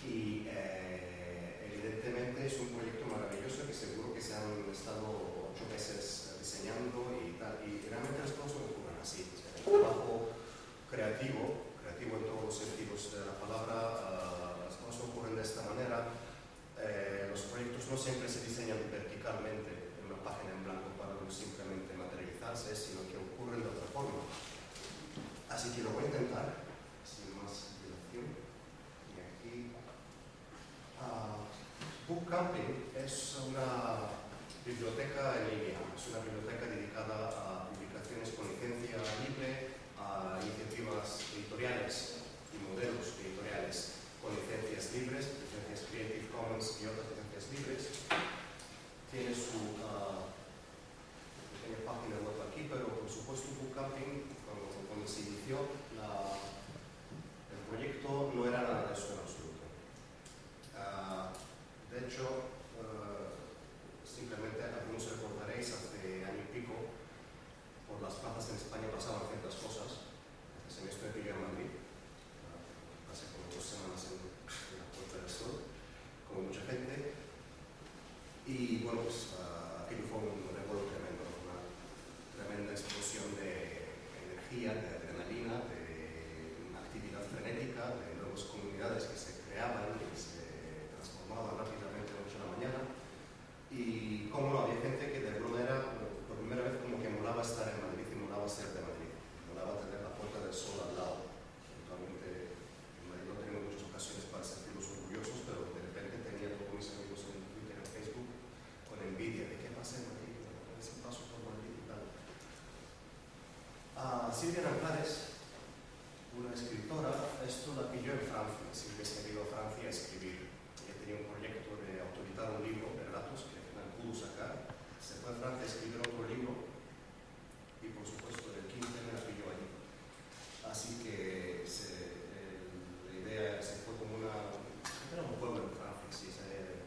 y evidentemente es un proyecto maravilloso que seguro que se han estado 8 meses diseñando y tal, y realmente las cosas ocurren así. O sea, el trabajo creativo en todos los sentidos de la palabra, las cosas ocurren de esta manera. Los proyectos no siempre se diseñan verticalmente en una página en blanco para simplemente materializarse, sino que ocurren de otra forma. Así que lo voy a intentar, sin más dilación. Y aquí, Book Camping es una biblioteca en línea, es una biblioteca dedicada a publicaciones con licencia libre, a iniciativas editoriales y modelos editoriales con licencias libres, licencias Creative Commons y otras licencias libres. Tiene su pequeña página web aquí, pero por supuesto Book Camping, cuando se inició el proyecto, no era nada de eso en absoluto. De hecho, simplemente algunos recordaréis, hace año y pico, por las plazas en España pasaban ciertas cosas. Este semestre que yo en Madrid, pasé como 2 semanas en la Puerta del Sol, como mucha gente, y bueno, pues aquello fue un revuelo tremendo, una tremenda explosión de energía, de adrenalina, de una actividad frenética, de nuevas comunidades que se creaban y se transformaban rápidamente de la noche a la mañana. Y como no, había gente que de alguna manera, por primera vez, como que molaba estar en Madrid y molaba ser de Madrid, molaba tener la Puerta del Sol al lado. Actualmente en Madrid no tenemos muchas ocasiones para sentirnos orgullosos, pero de repente tenía todos mis amigos en Twitter, en Facebook, con envidia de qué pasa en Madrid, ese paso por Madrid y tal. Silvia Nanclares, una escritora, esto la pilló en Francia. Silvia se ha ido a Francia a escribir. Ella tenía un proyecto de autoeditar un libro de relatos que al final pudo sacar. Se fue a Francia a escribir otro libro y por supuesto el 15 me la pilló allí. Así que la idea se fue como era un pueblo en Francia, sí, esa idea de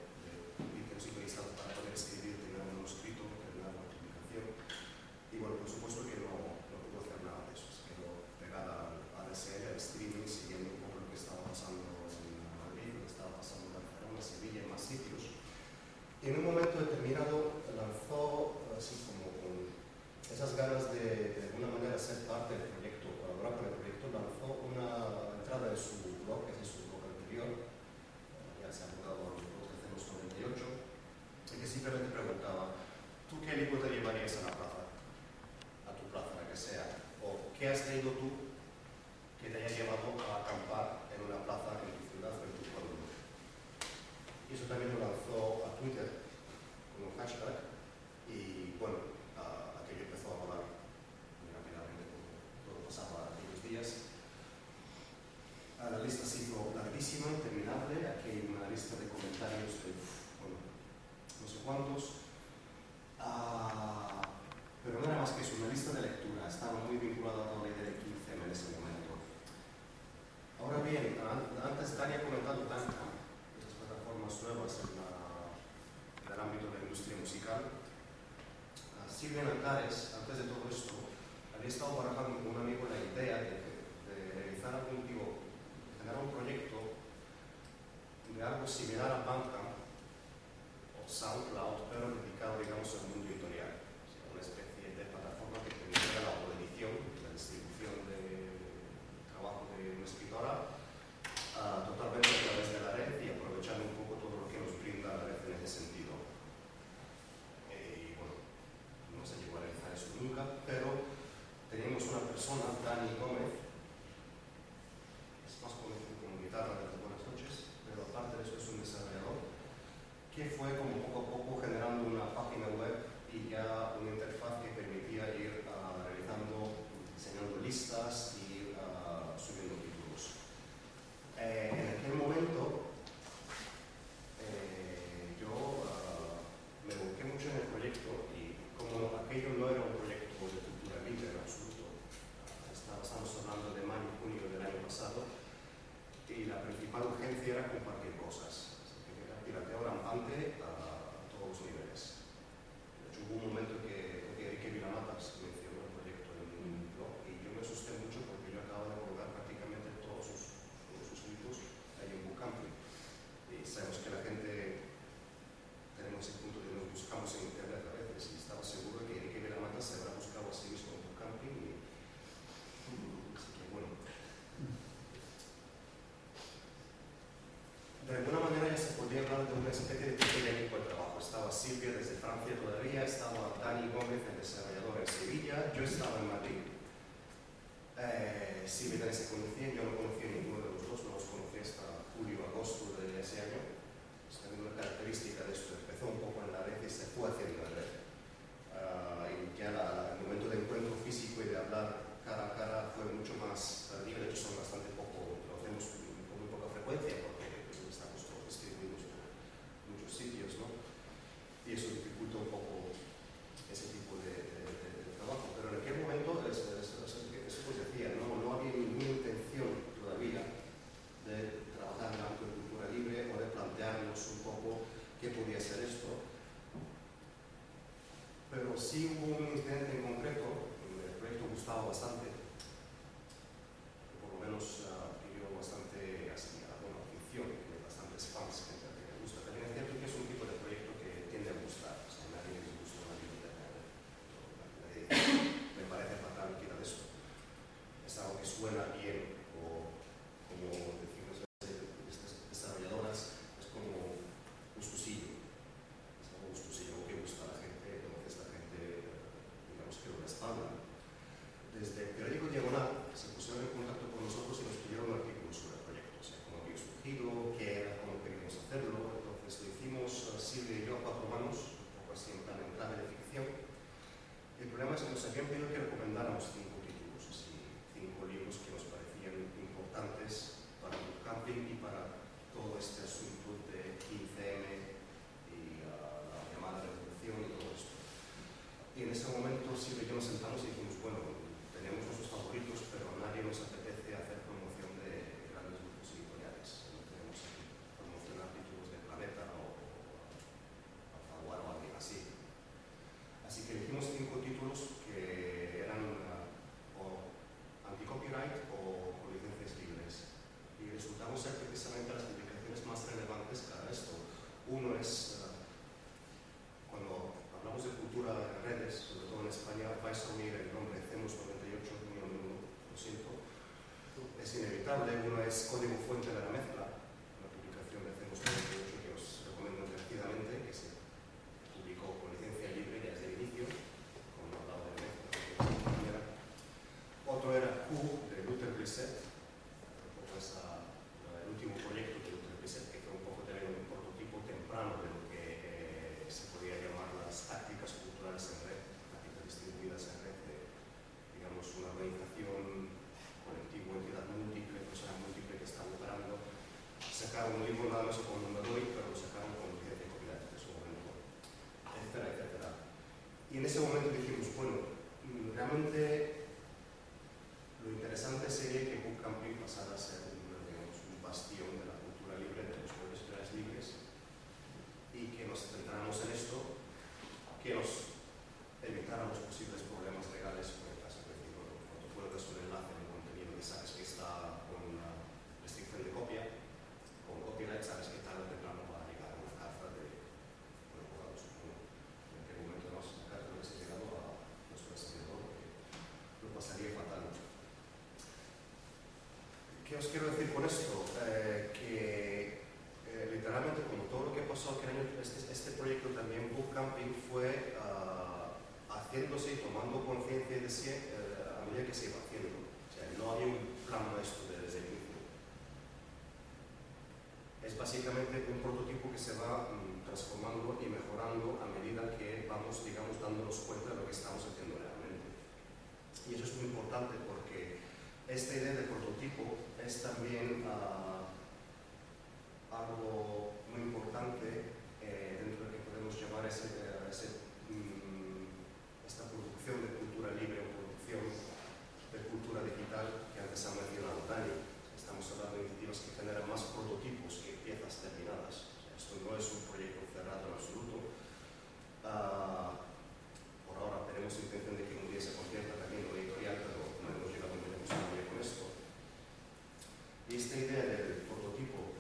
irte a un sitio aislado para poder escribir, tener un manuscrito, terminar una publicación. Y bueno, por supuesto que no pudo hacer nada de eso, se quedó pegada al ADSL, al streaming, siguiendo un poco lo que estaba pasando en Madrid, lo que estaba pasando en Barcelona, Sevilla y más sitios. Y en un momento determinado lanzó, así como con esas ganas de alguna manera ser parte del proyecto, colaborar con el proyecto, lanzó una entrada en su blog, que es su blog anterior, ya se ha mudado al blog 398, y que simplemente preguntaba: ¿tú qué libro te llevarías a la plaza? A tu plaza, la que sea. ¿O qué has leído tú que te haya llevado a acampar en una plaza en tu ciudad o en tu pueblo? Y eso también lo lanzó a Twitter como hashtag, y bueno, aquello empezó a volar muy rápidamente, como todo pasaba aquellos días. La lista se hizo larguísima, interminable. Aquí hay una lista de comentarios de, bueno, no sé cuántos. Pero no era más que eso, una lista de lectura. Estaba muy vinculada a la idea de 15M en ese momento. Ahora bien, antes Dani ha comentado Bandcamp, esas plataformas nuevas en el ámbito de la industria musical. Silvia Nanclares, antes de todo esto, había estado barajando con un amigo la idea de realizar algún tipo, tener un proyecto de algo similar a Bandcamp o SoundCloud, pero dedicado, digamos, al mundo editorial. O sea, una especie de plataforma que permitiera la autoedición, la distribución de trabajo de una escritora totalmente a través de la red y aprovechando un poco todo lo que nos brinda la red en ese sentido. Y bueno, no se llegó a realizar eso nunca, pero teníamos una persona, Dani Gómez, es más conocido como Guitarra de las Buenas Noches, pero aparte de eso es un desarrollador, que fue como poco a poco generando una página web y ya una interfaz que permitía ir diseñando listas y subiendo títulos. En aquel momento yo me volqué mucho en el proyecto y como aquello no era un proyecto de cultura libre en absoluto, estamos hablando de mayo y junio del año pasado, y la principal urgencia era compartir cosas. Era pirateo rampante a todos los niveles. De hecho, hubo un momento que Enrique Vilamatas mencionó el proyecto en un blog y yo me asusté mucho porque yo acababa de colgar prácticamente todos sus libros ahí en Book Camping. de alguna manera ya se podía hablar de una especie de pequeño equipo de trabajo. Estaba Silvia desde Francia todavía, estaba Dani Gómez, el desarrollador en Sevilla, yo estaba en Madrid. Silvia y Dani se conocían, yo no conocía a ninguno de los dos, no los conocí hasta julio, agosto de ese año. Pues también una característica de esto, empezó un poco en la red y se fue haciendo en red. Y ya el momento de encuentro físico y de hablar cara a cara fue mucho más tardío. De hecho son bastante poco, lo hacemos con muy poca frecuencia porque pues, estamos todos distribuidos por muchos sitios, ¿no? Y eso dificulta un poco ese tipo de trabajo. Pero en aquel momento, eso pues decía, no había ninguna intención todavía de trabajar en el ámbito de cultura libre o de plantearnos un poco qué podía ser esto. Pero sí hubo un incidente en concreto, el proyecto gustaba bastante, por lo menos pidió bastante afición, tiene bastantes fans, gente que le gusta. También es cierto que es un tipo de proyecto que tiende a gustar, o sea, nadie le gusta una biblioteca, me parece fatal quitar eso. Es algo que suena bien, o como decimos estas desarrolladoras, es como gustosillo. O que gusta a la gente, entonces la gente, digamos que lo respalda. Desde el periódico Diagonal se pusieron en contacto con nosotros y nos pidieron un artículo sobre el proyecto, o sea, cómo había surgido, qué era, cómo queríamos hacerlo. Entonces lo hicimos Silvia y yo a cuatro manos, un poco así en plan en clave de ficción. El problema es que nos habían pedido que recomendáramos 5 títulos, así, 5 libros que nos parecían importantes para el camping y para todo este asunto de 15M y la llamada revolución y todo esto. Y en ese momento Silvia y yo nos sentamos y dijimos, bueno, tenemos nuestros favoritos, pero a nadie nos apetece hacer promoción de grandes grupos editoriales. No tenemos aquí promocionar títulos de Planeta o Alfaguara o alguien así. Así que elegimos 5 títulos que eran o anti-copyright o licencias libres. Y resultamos ser precisamente las publicaciones más relevantes para esto. Uno es, cuando hablamos de cultura en redes, sobre todo en España, vais a oír el nombre CEMUS 98, lo siento, es inevitable. Uno es Código Fuente de la Mezcla, una publicación de CEMUS 98 que os recomiendo encarecidamente, que se publicó con licencia libre ya desde el inicio, como hablaba de mezcla. Otro era Q, de Luther Blissett, el último proyecto de Luther Blissett, que fue un poco también un prototipo temprano de lo que se podía llamar las tácticas culturales en red, tácticas distribuidas en red de, digamos, una organización, colectivo, entidad múltiple, persona múltiple que está operando. Sacaron un libro nada más con un doy, pero lo sacaron con licencia de copyright en su momento, etcétera, etcétera. Y en ese momento dijimos, bueno, realmente lo interesante sería que Book Camping pasara a ser un bastión de la cultura libre, de los pueblos editoriales libres, y que nos centráramos en esto, que nos evitara los posibles problemas legales, por el caso de decir, bueno, cuando cuelgas un enlace en un contenido que sabes que está con una restricción de copia, con copyright, sabes que tarde o temprano va a llegar una carta de, bueno, supongo, en qué momento nos carta no ha llegado a nuestro desarrollador, que lo pasaría fatal. ¿Qué os quiero decir con esto? Que literalmente, como todo lo que pasó aquel año, este proyecto también, Book Camping, fue haciéndose y tomando conciencia de sí a medida que se iba haciendo. O sea, no había un plan maestro desde el inicio. Es básicamente un prototipo que se va transformando y mejorando a medida que vamos, digamos, dándonos cuenta de lo que estamos haciendo realmente. Y eso es muy importante porque esta idea de prototipo es también algo muy importante dentro de lo que podemos llamar esta producción de cultura libre o producción de cultura digital que antes ha mencionado Dani. Estamos hablando de iniciativas que generan más prototipos que piezas terminadas. O sea, esto no es un proyecto cerrado en absoluto. Por ahora tenemos intención de que un día se convierta también en editorial, pero no hemos llegado muy lejos todavía con esto. Y esta idea del prototipo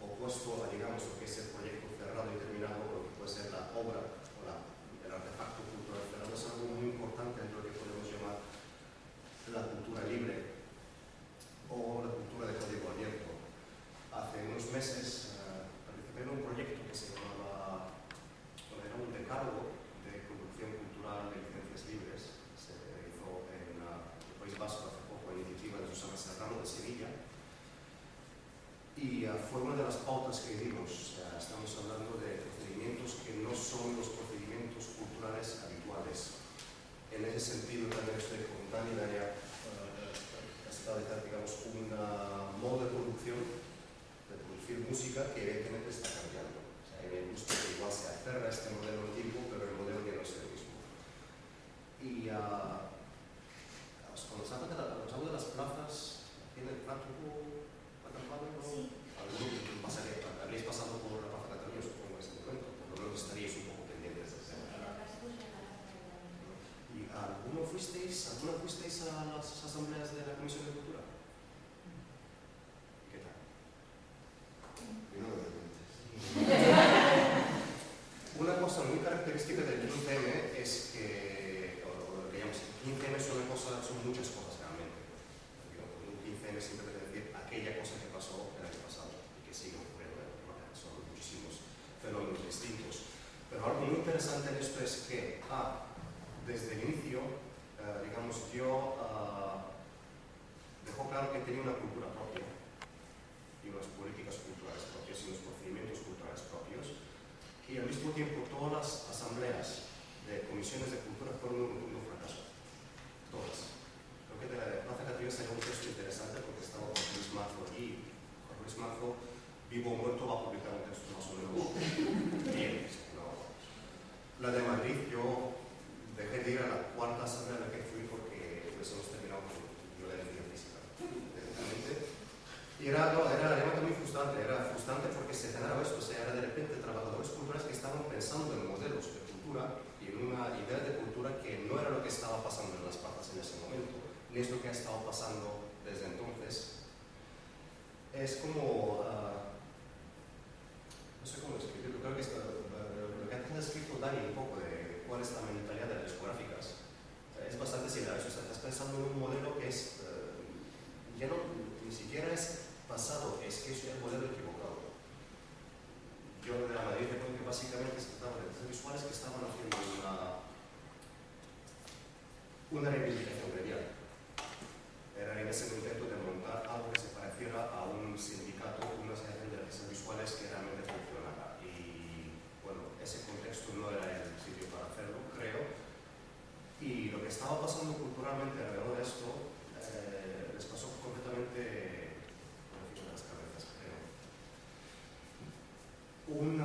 opuesto a, digamos, lo que es el proyecto cerrado y terminado, o lo que puede ser la obra o el artefacto cultural cerrado, es algo muy importante dentro de lo que podemos llamar la cultura libre o la cultura de código abierto. Hace unos meses participé en un proyecto que se llamaba, bueno, era un decálogo de producción cultural de licencias libres. Se hizo en el País Vasco hace poco, a iniciativa de Susana Serrano de Sevilla. Y fue una de las pautas que dimos. Estamos hablando de procedimientos que no son los procedimientos culturales habituales. En ese sentido también estoy con Dani Daria establecer, digamos, un modo de producir música que evidentemente está cambiando. Me gusta que igual se aferra a este modelo antiguo, pero el modelo ya no es el mismo. Y cuando se habla de las plazas, ¿tiene el plato ¿no? Sí. Habréis pasado por la Plaza Cataluña, supongo, en este momento, por lo menos estaríais un poco pendientes de ese tema. ¿Y alguna fuisteis a las asambleas de la Comisión de Cultura? ¿Qué tal? Una cosa muy característica del 15M es que, o lo que llamamos 15M son muchas cosas realmente. Un 15M siempre debe decir aquella cosa que pasó el año pasado y que sigue ocurriendo, son muchísimos fenómenos distintos. Pero algo muy interesante en esto es que desde el inicio, digamos, yo dejó claro que tenía una cultura propia y unas políticas culturales propias y unos procedimientos culturales propios, y al mismo tiempo todas las asambleas de comisiones de cultura fueron un rotundo fracaso. Todas. Creo que de la Plaza Cataluña salió un texto interesante porque estaba con Luis Marzo allí. Con Luis Marzo, vivo o muerto, va a publicar un texto más o menos bien. La de Madrid, yo dejé de ir a la cuarta asamblea a la que fui porque pues hemos terminado con violencia física. Y era realmente muy frustrante. Era frustrante porque se generaba esto. Era de repente trabajadores culturales que estaban pensando en modelos de cultura y en una idea de cultura que no era lo que estaba pasando en las plazas en ese momento, ni es lo que ha estado pasando desde entonces. Es como... no sé cómo describirlo. Creo que lo que antes ha escrito Dani un poco de cuál es la mentalidad de las discográficas es bastante similar. Estás pensando en un modelo que es... ya no, ni siquiera es pasado, es que es el modelo equivocado. Yo de la Madrid creo que básicamente se trataba de artistas visuales que estaban haciendo una reivindicación gremial. Era en ese intento de montar algo que se pareciera a un sindicato, una asociación de artistas visuales que realmente funcionara. Y bueno, ese contexto no era el sitio para hacerlo, creo. Y lo que estaba pasando culturalmente alrededor de esto les pasó completamente por encima de las cabezas, creo. Un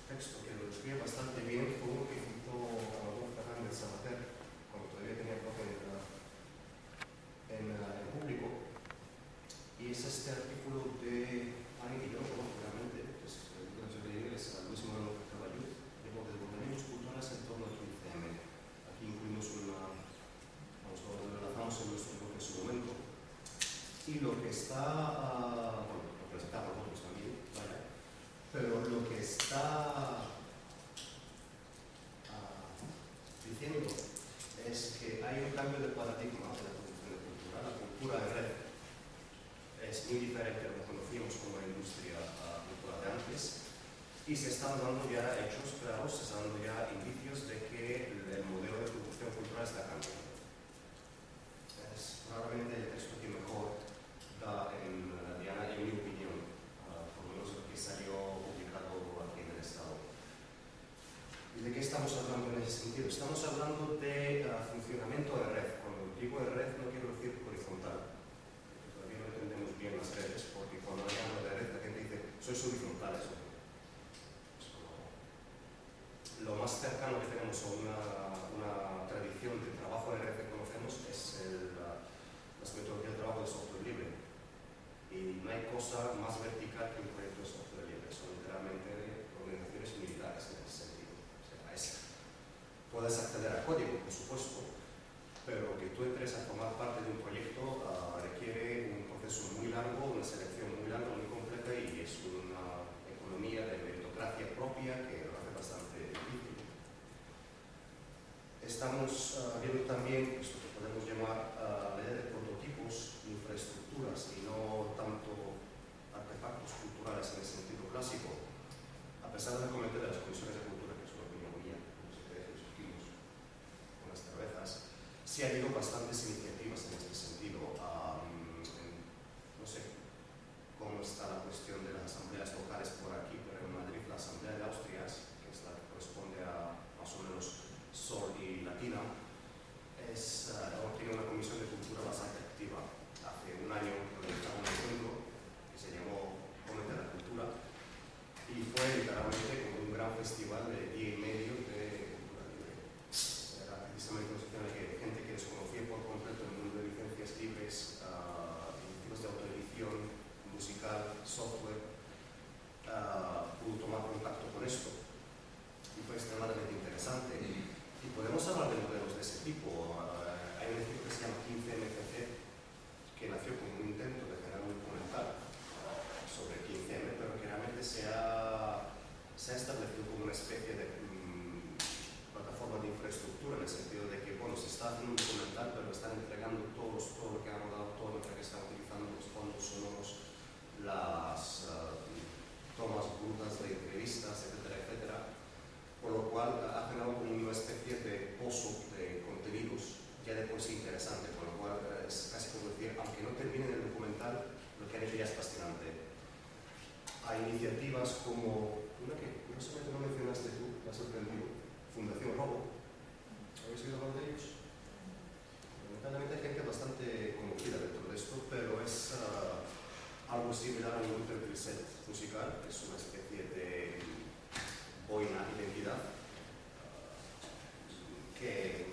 texto que lo describe bastante bien fue uno que citó Amador Fernández Sabater cuando todavía tenía bloque en público, y es este artículo de alguien que yo no conozco realmente, pues el profesor de inglés, Luis Manuel Caballú, de desbordamientos culturales en torno al 15M. Aquí incluimos lo relatamos en nuestro blog en su momento, y lo que está, bueno, lo presentamos nosotros también, ¿vale? Pero lo que está diciendo es que hay un cambio de paradigma de la producción de cultura. La cultura en red es muy diferente a lo que conocíamos como la industria cultural de antes, y se están dando ya hechos claros, se están dando ya indicios de que el modelo de producción cultural está cambiando. Es probablemente el texto que mejor da en Diana, en mi opinión, por lo menos lo que salió publicado aquí en el Estado. ¿Y de qué estamos hablando en ese sentido? Estamos hablando de funcionamiento de red. Cuando digo de red no quiero decir horizontal. Todavía no entendemos bien las redes, porque cuando hablamos de red la gente dice, sois horizontales. Lo más cercano que tenemos a una tradición de trabajo de red que conocemos es las metodologías de trabajo de software libre. Y no hay cosa más vertical que un proyecto de software libre. Son literalmente organizaciones militares en ese sentido. O sea, puedes acceder a código, por supuesto, pero que tú entres a formar parte de un proyecto requiere un proceso muy largo, una selección muy larga, muy completa, y es una economía de meritocracia propia que lo hace bastante difícil. Estamos viendo también esto que podemos llamar la idea de prototipos, infraestructuras y pesar de la comité de las comisiones de cultura, que es una opinión mía, como se cree que discutimos con las cervezas, sí ha habido bastantes iniciativas en este sentido. No sé cómo está la cuestión de las asambleas locales por aquí, pero en Madrid la Asamblea de Austrias, que es la que corresponde a más o menos Sol y Latina, tiene una comisión de cultura bastante activa. Hace un año organizamos un encuentro que se llamó Comité de la Cultura y fue literalmente como un gran festival de día y medio de cultura libre. Era precisamente una situación en la que gente que desconocía por completo el mundo de licencias libres, iniciativas de autoedición, musical, software, pudo tomar contacto con esto y fue extremadamente interesante. Y podemos hablar de modelos de ese tipo. Hay un equipo que se llama 15MCC, que nació como un intento de generar un documental sobre 15M, pero que realmente se ha establecido como una especie de plataforma de infraestructura, en el sentido de que, bueno, se está haciendo un documental, pero están entregando todo lo que han rodado, todo lo que están utilizando los fondos sonoros, las tomas brutas de entrevistas, etcétera, etcétera. Por lo cual ha generado como una especie de pozo de contenidos ya de por sí interesante, por lo cual es casi como decir, aunque no termine el documental, lo que han hecho ya es fascinante. Hay iniciativas como una que curiosamente no mencionaste tú, me ha sorprendido, Fundación Robo. ¿Habéis oído hablar de ellos? Lamentablemente hay gente bastante conocida dentro de esto, pero es algo similar a un set musical, es una especie de boina identidad que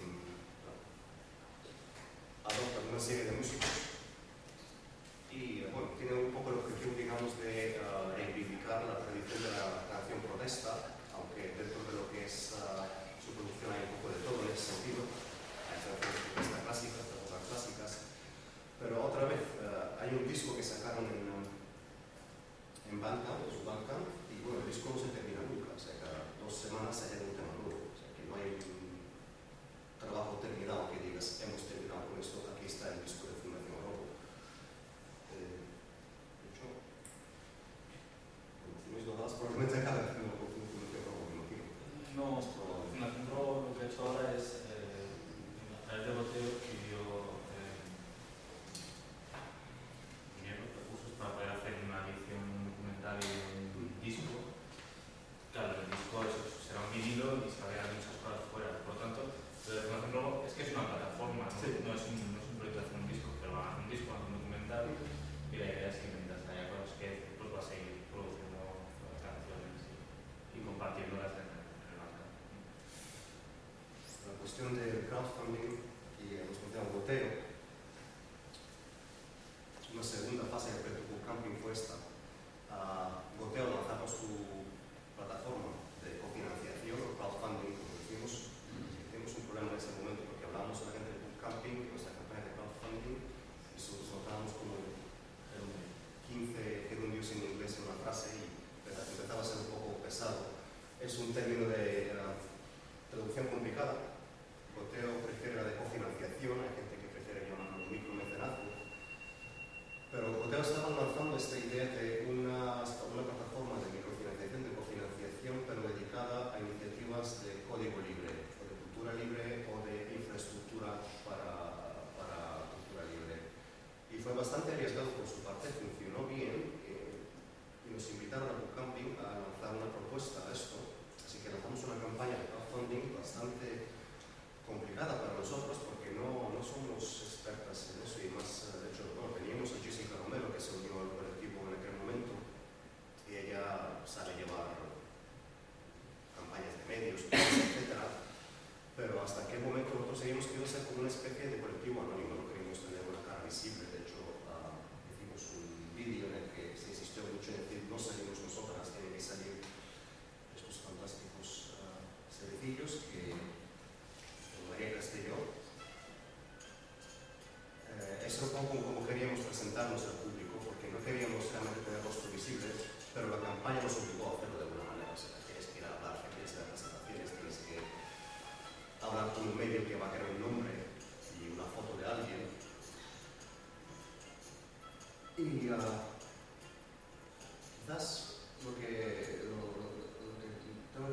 adopta una serie de músicos y bueno, tiene un poco el objetivo, digamos, de reivindicar la tradición de la canción protesta, aunque dentro de lo que es su producción hay un poco de todo en ese sentido. Hay canciones de protesta clásicas, de épocas clásicas, pero otra vez hay un disco que sacaron en Bandcamp, y bueno, el disco no se termina nunca, o sea, cada 2 semanas hay un tema nuevo, o sea, que no hay un trabajo terminado que digas, hemos terminado con esto, aquí está el disco de Fundación Robo. De hecho, si no es notadas, probablemente acaba haciendo con Fundación Robo, me imagino. No, Fundación Robo lo que ha hecho ahora es, a través de Goteo, pidió dinero, recursos para poder hacer una edición documental y un disco. Claro, el disco será un vinilo y se van a quedar muchas cosas fuera. Por lo tanto, lo de Fundación Robo es que es una plataforma, ¿no? Sí. No es un proyecto de hacer un disco, pero van a hacer un disco, van a hacer un documental y la idea es que mientras haya cosas que pues va a seguir produciendo canciones y compartiéndolas en el mercado. La cuestión del crowdfunding y hemos mencionado Goteo, una segunda fase del proyecto Camping fue esta. Goteo lanzamos su plataforma de cofinanciación o crowdfunding, como decimos. Tuvimos un problema en ese momento porque hablábamos a la gente de book camping, de nuestra campaña de crowdfunding, y notábamos como el 15 gerundios en inglés en una frase y empezaba a ser un poco pesado. Es un término de traducción complicada. Goteo prefiere la de cofinanciación, hay gente que prefiere llamarlo micromecenazgo. Pero Goteo estaba lanzando esta idea de una plataforma de microfinanciación, de cofinanciación, pero dedicada a iniciativas de código libre, o de cultura libre, o de infraestructura para cultura libre. Y fue bastante arriesgado por su parte, funcionó bien, y nos invitaron a Bookcamping a lanzar una propuesta a esto. Así que lanzamos una campaña de crowdfunding bastante complicada para nosotros porque no somos expertas en eso y más, de hecho, bueno, teníamos a Jessica Romero que se unió al colectivo en aquel momento y ella sabe llevar campañas de medios, etcétera, pero hasta aquel momento nosotros seguimos queriendo ser como una especie de colectivo anónimo, no queríamos tener una cara visible. De hecho, hicimos un vídeo en el que se insistió mucho en decir no salimos nosotras, tienen que salir estos fantásticos cerecillos que María Castelló. Es un poco como queríamos presentarnos al público, porque no queríamos realmente tener rostro visible, pero la campaña nos obligó a hacerlo de alguna manera. O sea, tienes que ir a hablar, tienes que dar presentaciones, tienes que hablar con un medio que va a querer un nombre y una foto de alguien. Y quizás lo que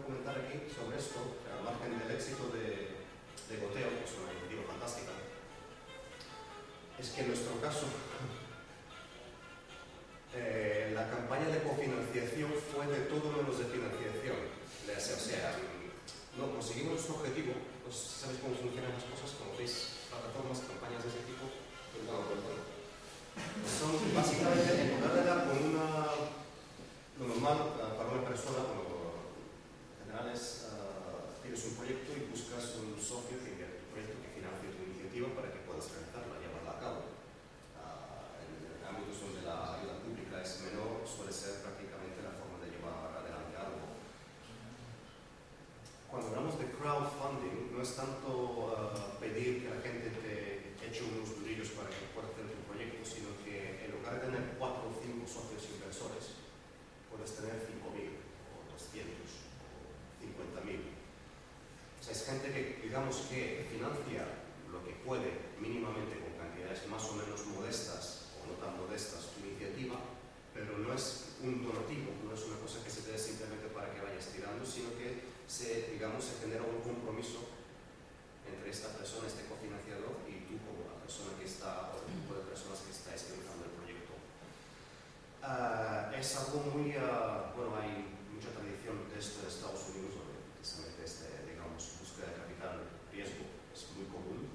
a comentar aquí sobre esto, al margen del éxito de Goteo, que es una iniciativa fantástica, es que en nuestro caso la campaña de cofinanciación fue de todo menos de financiación. O sea, no conseguimos nuestro objetivo, pues sabéis cómo funcionan las cosas, como veis, plataformas, campañas de ese tipo, pues no, son básicamente en lugar de dar con lo normal para una persona, bueno, en general es tienes un proyecto y buscas un socio que invierte tu proyecto, que financie tu iniciativa para que puedas realizarla, llevarla a cabo. En ámbitos donde la ayuda pública es menor, suele ser prácticamente la forma de llevar adelante algo. Cuando hablamos de crowdfunding, no es tanto pedir que la gente te eche unos durillos para que puedas hacer tu proyecto, sino que en lugar de tener 4 o 5 socios inversores, puedes tener 5.000 o 200 o 50.000. O sea, es gente que, digamos, que financia lo que puede mínimamente con cantidades más o menos modestas o no tan modestas tu iniciativa, pero no es un donativo, no es una cosa que se te dé simplemente para que vayas tirando, sino que se genera un compromiso entre esta persona, este cofinanciador, y tú como la persona que está, o el grupo de personas que estáis realizando el proyecto. Es algo muy, bueno, hay mucha tradición de esto en Estados Unidos, donde precisamente digamos, búsqueda de capital riesgo es muy común,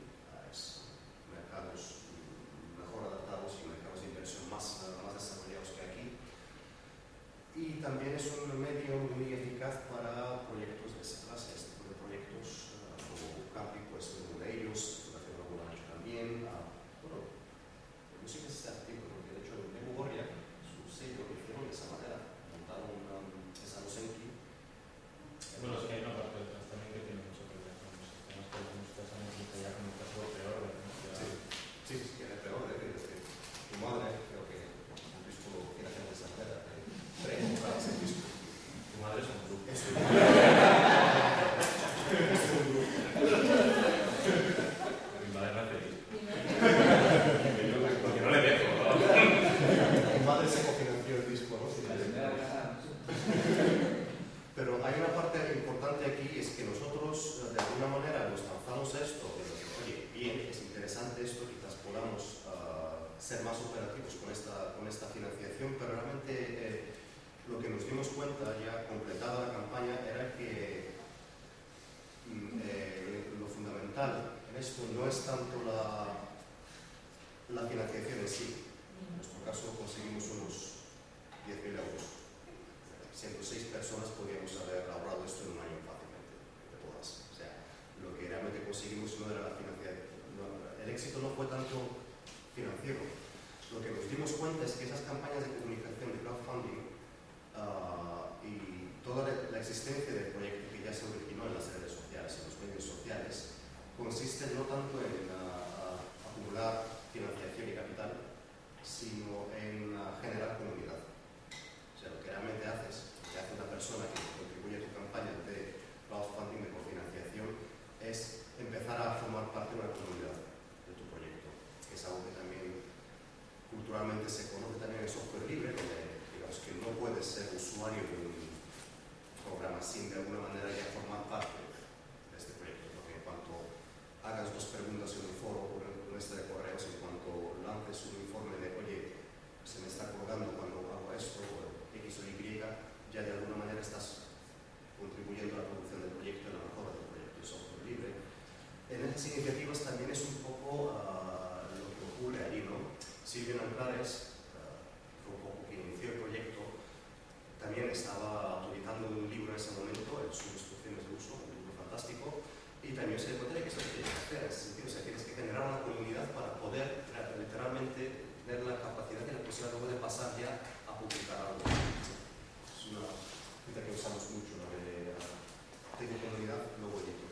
es mercados mejor adaptados y mercados de inversión más desarrollados que aquí. Y también es un medio muy eficaz para proyectos de esa clase, este tipo de proyectos como Capi, pues uno de ellos, Fundación Alguna Nacho también. Bueno, yo sí que se está activo, porque de hecho en Evo Gorria, su sello lo hicieron de esa manera, montaron esa Losenki. Bueno, es que hay una parte detrás también que tiene mucho que ver con los sistemas que algunos años y ya con un caso peor. Sí, es peor, decir, tu madre, creo que un disco tiene gente de esa manera, para ese disco. Tu madre es un grupo. Es un grupo. Mi madre no hace disco. Porque no le dejo, ¿no? Tu madre se cofinanció el disco, ¿no? Pero hay una parte importante aquí, es que nosotros de alguna manera nos lanzamos a esto, oye, bien, es interesante esto, quizás podamos ser más operativos con esta financiación, pero realmente lo que nos dimos cuenta ya completada la campaña era que lo fundamental en esto no es tanto la financiación en sí. En nuestro caso conseguimos unos 10.000 euros. Siendo 6 personas podríamos haber ahorrado esto en un año fácilmente, de todas. O sea, lo que realmente conseguimos no era la financiación. El éxito no fue tanto financiero. Lo que nos dimos cuenta es que esas campañas de comunicación, de crowdfunding, y toda la existencia del proyecto que ya se originó en las redes sociales, en los medios sociales, consiste no tanto en acumular financiación y capital, sino en generar comunidad. O sea, lo que realmente haces, lo que hace una persona que contribuye a tu campaña de crowdfunding, de cofinanciación, es empezar a formar parte de una comunidad de tu proyecto, que es algo que también culturalmente se conoce también en software libre, donde digamos que no puedes ser usuario de un programa sin de alguna manera ya formar parte de este proyecto, porque en cuanto hagas 2 preguntas en un foro o en una lista de correos, en cuanto lances un informe de, oye, se me está colgando cuando hago esto, o X o Y, ya de alguna manera estás contribuyendo a la producción del proyecto y a la mejora del proyecto de software libre. En esas iniciativas también es un poco lo que ocurre allí, ¿no? Silvio Nanclares, que fue un poco quien inició el proyecto, también estaba autorizando un libro en ese momento, sus instrucciones de uso, un libro fantástico, y también se dio cuenta de que eso se tiene que hacer, en ese sentido, o sea, tienes que generar una comunidad para poder literalmente tener la capacidad y la posibilidad luego de pasar ya a publicar algo. Es una cita que usamos mucho, ¿no? Tengo comunidad, luego edito.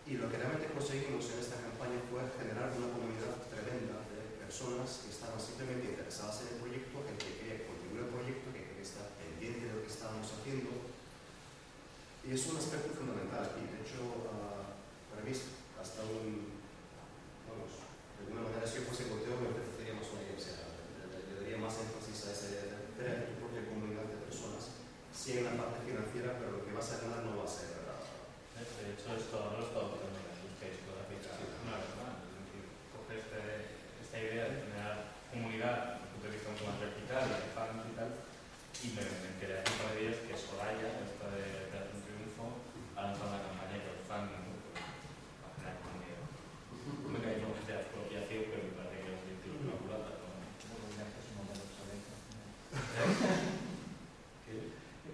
Y lo que realmente conseguimos en esta campaña fue generar una comunidad tremenda de personas que estaban simplemente interesadas en el proyecto, gente que quería contribuir al proyecto, que quería estar pendiente de lo que estábamos haciendo. Y es un aspecto fundamental aquí. De hecho, para mí, hasta vamos, de alguna manera, si yo fuese Goteo, me ofrecería más una idea, o sea, le daría más énfasis a ese, de crear tu propia comunidad de personas sí en la parte financiera, pero lo que vas a ganar no va a ser... De hecho, esto no lo he estado aplicando en la industria discográfica una vez más. Es decir, coge esta idea de generar comunidad desde un punto de vista mucho más vertical y de fans y tal, y me enteré hace un par de días que Soraya, esta de Operación Triunfo, ha lanzado una campaña que los fans para generar comunidad. Me cae como que sea expropiación, pero me parece que es un título una culata.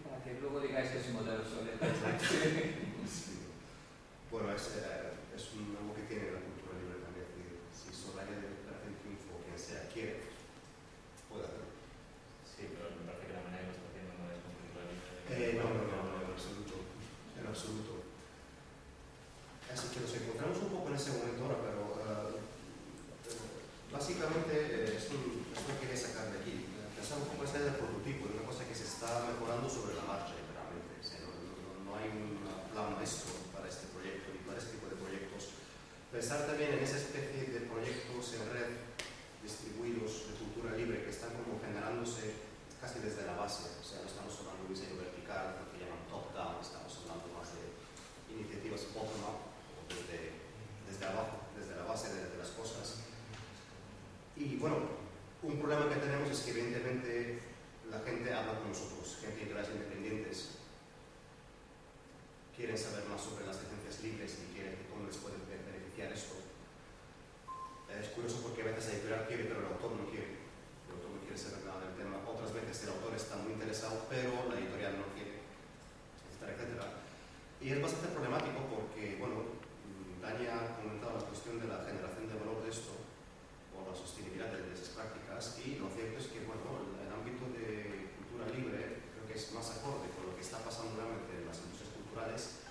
Para que luego digáis que es un modelo obsoleto. Sí. Bueno, es algo que tiene la cultura libre también. Si Soraya de Operación Triunfo o quien sea quiere, puede hacerlo. Sí, pero me parece que la manera que lo está haciendo no es con cultura libre. No, en absoluto. En absoluto. Así que nos encontramos un poco en ese momento ahora, pero básicamente esto quería sacar de aquí. Pensar un poco esa idea del prototipo, de una cosa que se está mejorando sobre la marcha, literalmente. O sea, no hay un plan maestro para este proyecto ni para este tipo de proyectos. Pensar también en esa especie de proyectos en red distribuidos de cultura libre que están como generándose casi desde la base. O sea, no estamos hablando de un diseño vertical, lo que llaman top-down, estamos hablando más de iniciativas bottom-up, desde abajo, desde la base de las cosas. Y bueno, un problema que tenemos es que evidentemente la gente habla con nosotros, gente de las independientes, quieren saber más sobre las licencias libres y quieren cómo les puede beneficiar esto. Es curioso porque a veces la editorial quiere, pero el autor no quiere. El autor no quiere saber nada del tema. Otras veces el autor está muy interesado, pero la editorial no quiere, etcétera, etcétera. Y es bastante problemático porque, bueno, Dani ha comentado la cuestión de la generación de valor de esto, o la sostenibilidad de esas prácticas, y lo cierto es que, bueno, el ámbito de cultura libre creo que es más acorde con lo que está pasando realmente en las industrias culturales,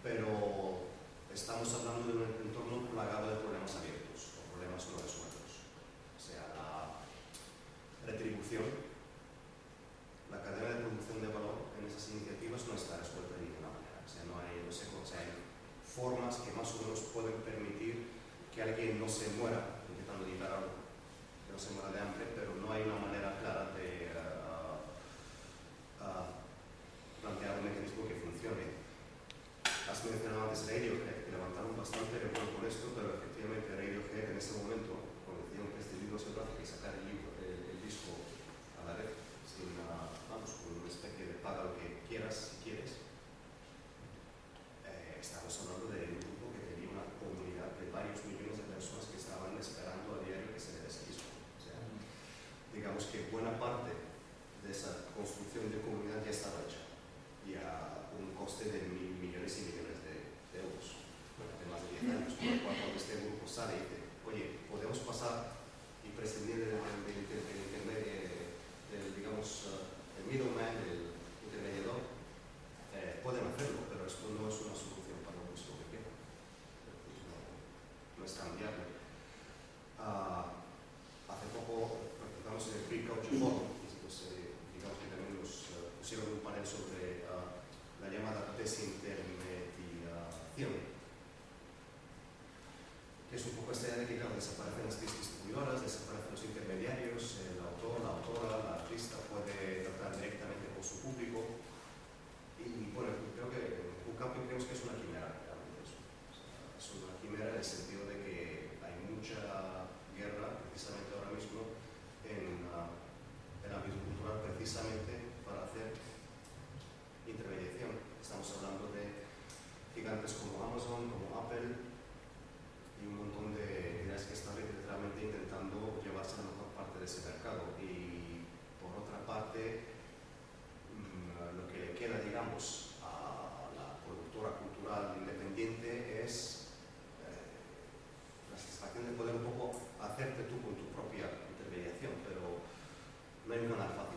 pero estamos hablando de un entorno plagado de problemas abiertos, o problemas no resueltos. O sea, la retribución, la cadena de producción de valor en esas iniciativas no está resuelta de ninguna manera. O sea, hay formas que más o menos pueden permitir que alguien no se muera intentando editar algo, que no se muera de hambre, pero no hay una manera clara de plantear un mecanismo que funcione. Has mencionado antes Radiohead, que levantaron bastante revuelo con esto, pero efectivamente Radiohead en ese momento, cuando decidieron que este libro se gráfico y sacar el disco a la vez, con una especie de paga lo que quieras si quieres, estamos hablando de un grupo que tenía una comunidad de varios millones de personas que estaban esperando a diario que se le dé ese disco. O sea, digamos que buena parte de esa construcción de comunidad ya estaba hecha y a un coste de millones y millones de euros durante más de 10 años. Por lo cual, cuando este grupo sale y dice, oye, podemos pasar y prescindir del digamos, el middleman, el intermediador, pueden hacerlo, pero esto no es una solución para un disco que queda. No es tan viable. Hace poco practicamos en el Free Culture Forum, digamos que también nos pusieron un panel sobre la llamada desintermediación, que es un poco esta idea de que, claro, desaparecen las distribuidoras, desaparecen los intermediarios, el autor, la autora, la artista puede tratar directamente con su público. Y bueno, creo que en Ucampi creemos que es una quimera realmente eso. O sea, es una quimera en el sentido de que hay mucha guerra precisamente ahora mismo en el ámbito cultural precisamente para hacer intermediación. Estamos hablando de gigantes como Amazon, como Apple y un montón de ideas que están literalmente intentando llevarse a la mejor parte de ese mercado. Y por otra parte, lo que le queda, digamos, a la productora cultural independiente es la satisfacción de poder un poco hacerte tú con tu propia intermediación, pero no hay un canal fácil